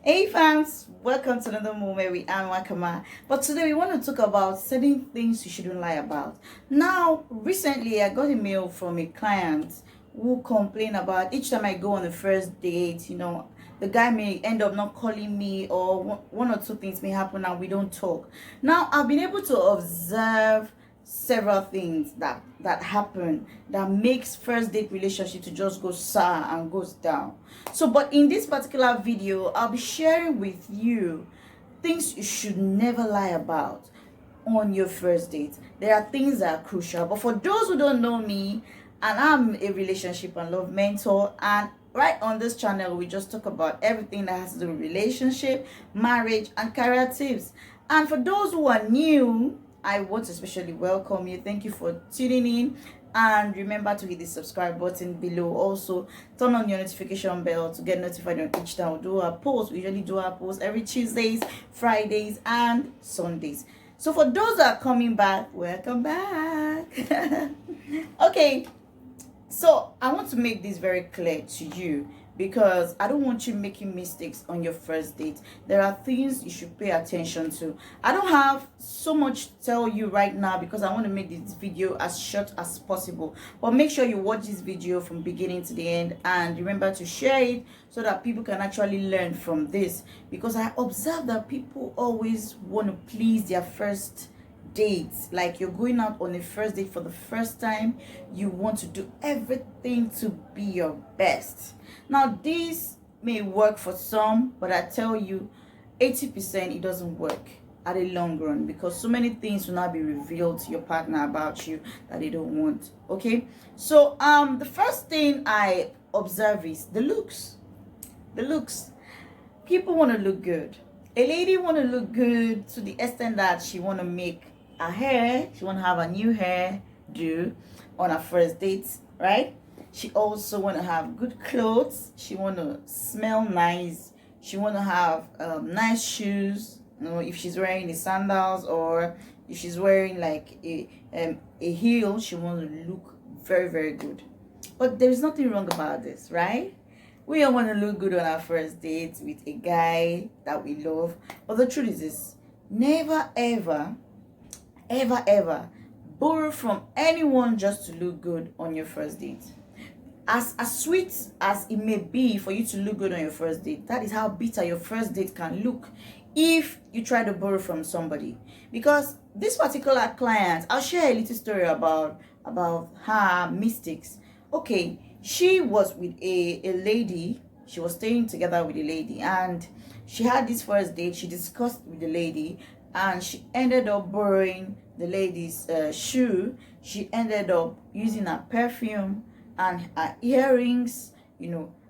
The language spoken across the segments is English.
Hey fans, welcome to another moment with Nwakama. But today we want to talk about certain things you shouldn't lie about. Now, recently I got a mail from a client who complained about each time I go on the first date, the guy may end up not calling me, or one or two things may happen and we don't talk. Now, I've been able to observe several things that happen that makes first date relationship to just go sour and goes down. So but in this particular video, I'll be sharing with you things you should never lie about on your first date. There are things that are crucial, but for those who don't know me, and I'm a relationship and love mentor, and right on this channel we just talk about everything that has to do with relationship, marriage, and career tips. And for those who are new, I want to especially welcome you. Thank you for tuning in, and remember to hit the subscribe button below. Also turn on your notification bell to get notified on each time we do our posts. We usually do our posts every Tuesdays, Fridays, and Sundays. So for those that are coming back, welcome back. Okay, so I want to make this very clear to you, because I don't want you making mistakes on your first date. There are things you should pay attention to. I don't have so much to tell you right now because I want to make this video as short as possible. But make sure you watch this video from beginning to the end, and remember to share it so that people can actually learn from this, because I observe that people always want to please their first dates. Like, you're going out on a first date for the first time, you want to do everything to be your best. Now, this may work for some, but I tell you, 80% it doesn't work at a long run, because so many things will not be revealed to your partner about you that they don't want. Okay, so the first thing I observe is the looks. People want to look good. A lady want to look good to the extent that she want to make her hair, she want to have a new hair do on her first date, right? She also want to have good clothes, she want to smell nice, she want to have nice shoes, if she's wearing the sandals, or if she's wearing like a heel, she want to look very, very good. But there's nothing wrong about this, right? We all want to look good on our first date with a guy that we love. But the truth is this: never ever borrow from anyone just to look good on your first date. As sweet as it may be for you to look good on your first date, that is how bitter your first date can look if you try to borrow from somebody. Because this particular client, I'll share a little story about her mistakes. Okay, she was with a lady. She was staying together with a lady, and she had this first date. She discussed with the lady, and she ended up borrowing the lady's shoe. She ended up using her perfume and her earrings.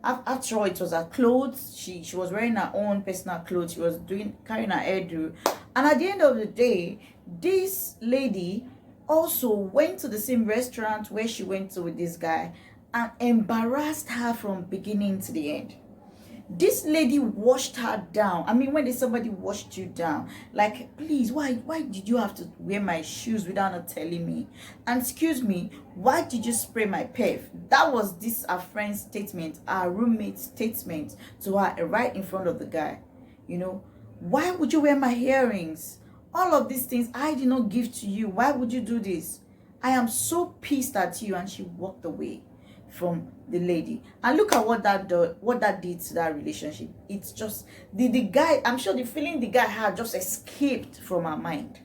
After all, it was her clothes. She was wearing her own personal clothes. She was carrying her hairdo. And at the end of the day, this lady also went to the same restaurant where she went to with this guy, and embarrassed her from beginning to the end. This lady washed her down. I mean, when somebody washed you down, like, please, why did you have to wear my shoes without not telling me? And excuse me, why did you spray my perf? That was this our friend's statement, our roommate's statement to her right in front of the guy. Why would you wear my earrings? All of these things I did not give to you. Why would you do this? I am so pissed at you. And she walked away from the lady. And look at what that did to that relationship. It's just the guy, I'm sure the feeling the guy had just escaped from her mind.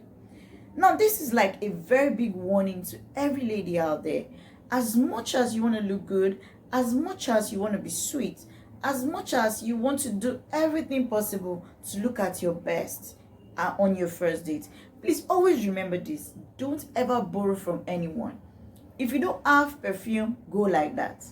Now, this is like a very big warning to every lady out there. As much as you want to look good, as much as you want to be sweet, as much as you want to do everything possible to look at your best on your first date, please always remember this: don't ever borrow from anyone. If you don't have perfume, go like that.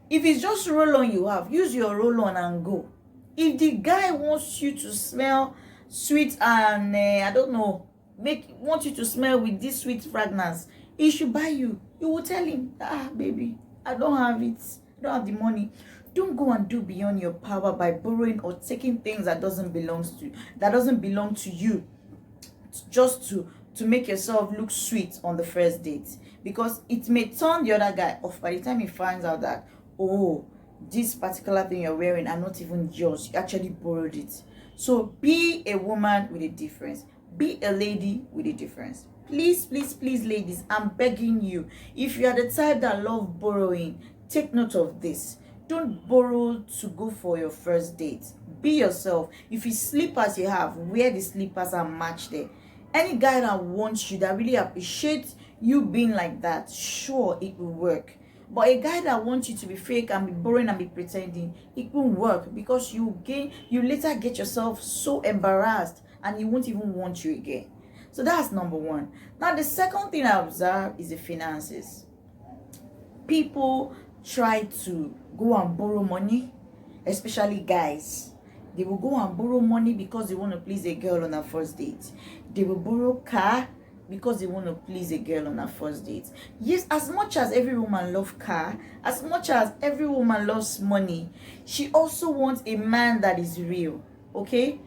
If it's just roll-on you have, use your roll-on and go. If the guy wants you to smell sweet and I don't know, wants you to smell with this sweet fragrance, he should buy you. You will tell him, baby, I don't have it. I don't have the money. Don't go and do beyond your power by borrowing or taking things that doesn't belong to you, just to make yourself look sweet on the first date. Because it may turn the other guy off by the time he finds out that, oh, this particular thing you're wearing are not even yours. You actually borrowed it. So be a woman with a difference. Be a lady with a difference. Please, please, please, ladies, I'm begging you. If you are the type that love borrowing, take note of this. Don't borrow to go for your first date. Be yourself. If it's slippers you have, wear the slippers and match there. Any guy that wants you, that really appreciates you being like that, sure, it will work. But a guy that wants you to be fake and be boring and be pretending, it won't work, because you later get yourself so embarrassed and he won't even want you again. So that's number one. Now, the second thing I observe is the finances. People try to go and borrow money, especially guys. They will go and borrow money because they want to please a girl on a first date. They will borrow car because they want to please a girl on a first date. Yes, as much as every woman loves car, as much as every woman loves money, she also wants a man that is real. Okay,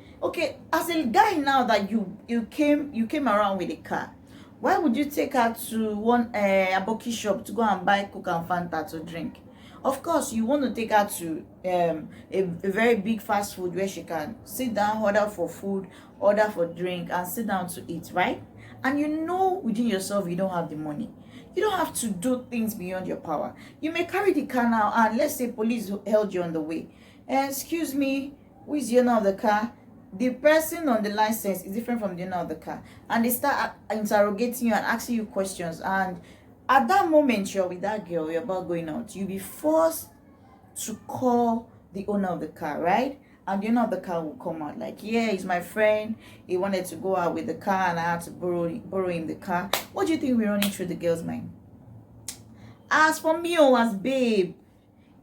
as a guy now that you came around with a car, why would you take her to one aboki shop to go and buy Coke and Fanta to drink? Of course, you want to take her to a very big fast food where she can sit down, order for food, order for drink, and sit down to eat, right? And you know within yourself you don't have the money. You don't have to do things beyond your power. You may carry the car now, and let's say police held you on the way. Excuse me, who is the owner of the car? The person on the license is different from the owner of the car, and they start interrogating you and asking you questions. And at that moment, you're with that girl, you're about going out, you'll be forced to call the owner of the car, right? And the owner of the car will come out like, yeah, he's my friend, he wanted to go out with the car and I had to borrow him the car. What do you think we're running through the girl's mind? As for me, as babe,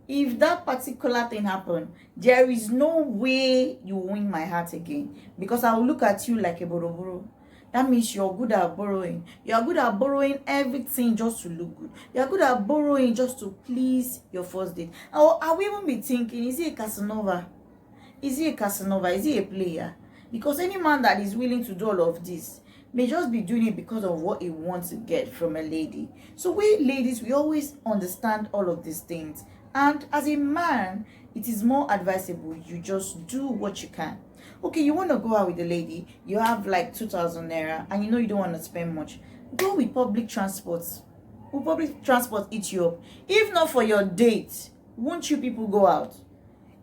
if that particular thing happened, there is no way you win my heart again, because I will look at you like a boroboro. That means you're good at borrowing. You're good at borrowing everything just to look good. You're good at borrowing just to please your first date. I will even be thinking, is he a Casanova? Is he a Casanova? Is he a player? Because any man that is willing to do all of this may just be doing it because of what he wants to get from a lady. So we ladies, we always understand all of these things. And as a man, it is more advisable you just do what you can. Okay, you want to go out with a lady, you have like 2,000 naira, and you know you don't want to spend much. Go with public transport. Will public transport eat you up? If not for your date, won't you people go out?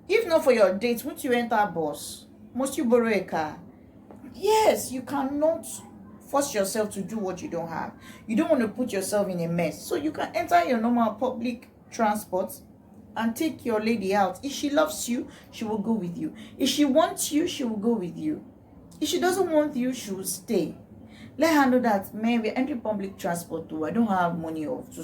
If not for your date, won't you enter a bus? Must you borrow a car? Yes, you cannot force yourself to do what you don't have. You don't want to put yourself in a mess. So you can enter your normal public transport and take your lady out. If she loves you, she will go with you. If she wants you, she will go with you. If she doesn't want you, she will stay. Let her know that, man, we're entering public transport too. I don't have money of so.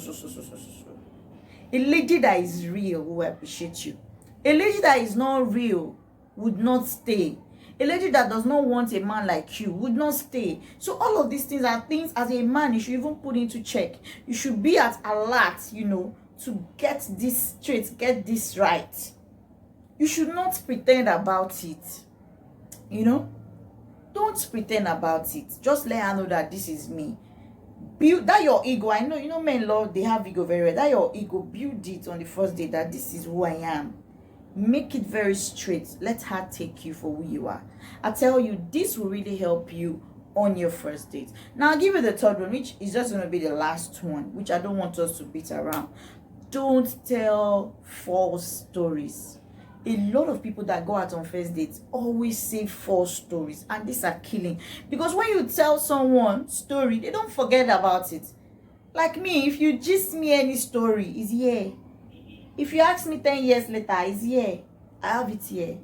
A lady that is real will appreciate you. A lady that is not real would not stay. A lady that does not want a man like you would not stay. So all of these things are things as a man you should even put into check. You should be at alert, to get this straight, get this right. You should not pretend about it. Don't pretend about it. Just let her know that this is me. Build that your ego. I know, men love, they have ego very well. That your ego, build it on the first day that this is who I am. Make it very straight. Let her take you for who you are. I tell you, this will really help you on your first date. Now I'll give you the third one, which is just going to be the last one, which I don't want us to beat around. Don't tell false stories. A lot of people that go out on first dates always say false stories, and these are killing. Because when you tell someone story, they don't forget about it. Like me, if you gist me any story, it's here. If you ask me 10 years later, it's here. I have it here.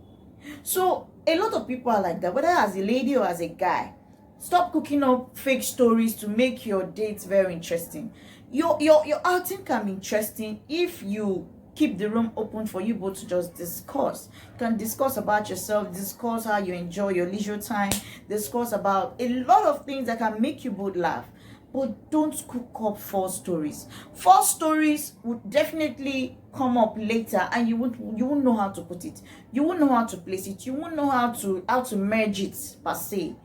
So a lot of people are like that, whether as a lady or as a guy. Stop cooking up fake stories to make your dates very interesting. Your outing can be interesting if you keep the room open for you both to just discuss. You can discuss about yourself, discuss how you enjoy your leisure time, discuss about a lot of things that can make you both laugh. But don't cook up false stories. False stories would definitely come up later, and you won't know how to put it. You won't know how to place it. You won't know how to merge it per se.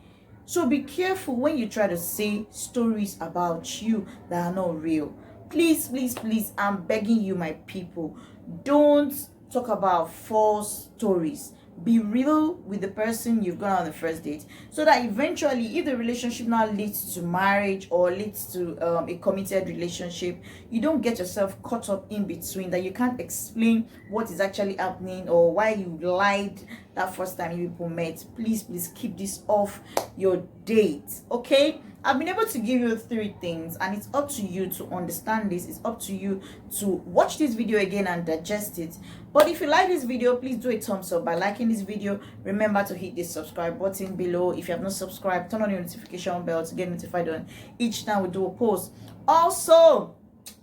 So be careful when you try to say stories about you that are not real. Please, please, please, I'm begging you, my people, don't talk about false stories. Be real with the person you've gone on the first date, so that eventually, if the relationship now leads to marriage or leads to a committed relationship, you don't get yourself caught up in between, that you can't explain what is actually happening or why you lied that first time you people met. Please keep this off your date, okay? I've been able to give you 3 things, and it's up to you to understand this. It's up to you to watch this video again and digest it. But if you like this video, please do a thumbs up by liking this video. Remember to hit the subscribe button below. If you have not subscribed, turn on your notification bell to get notified on each time we do a post. Also,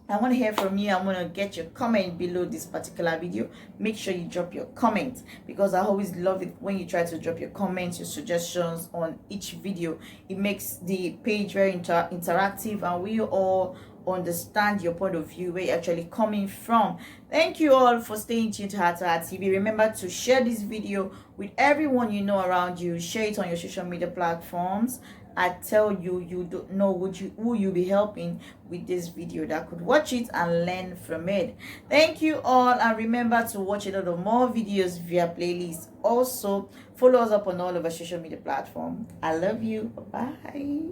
I want to hear from you. I want to get your comment below this particular video. Make sure you drop your comment, because I always love it when you try to drop your comments, your suggestions on each video. It makes the page very interactive, and we all understand your point of view, where you're actually coming from. Thank you all for staying tuned to Heart to Heart TV. Remember to share this video with everyone you know around you. Share it on your social media platforms. I tell you, you don't know who you'll be helping with this video that could watch it and learn from it. Thank you all, and remember to watch a lot of more videos via playlist. Also, follow us up on all of our social media platforms. I love you. Bye.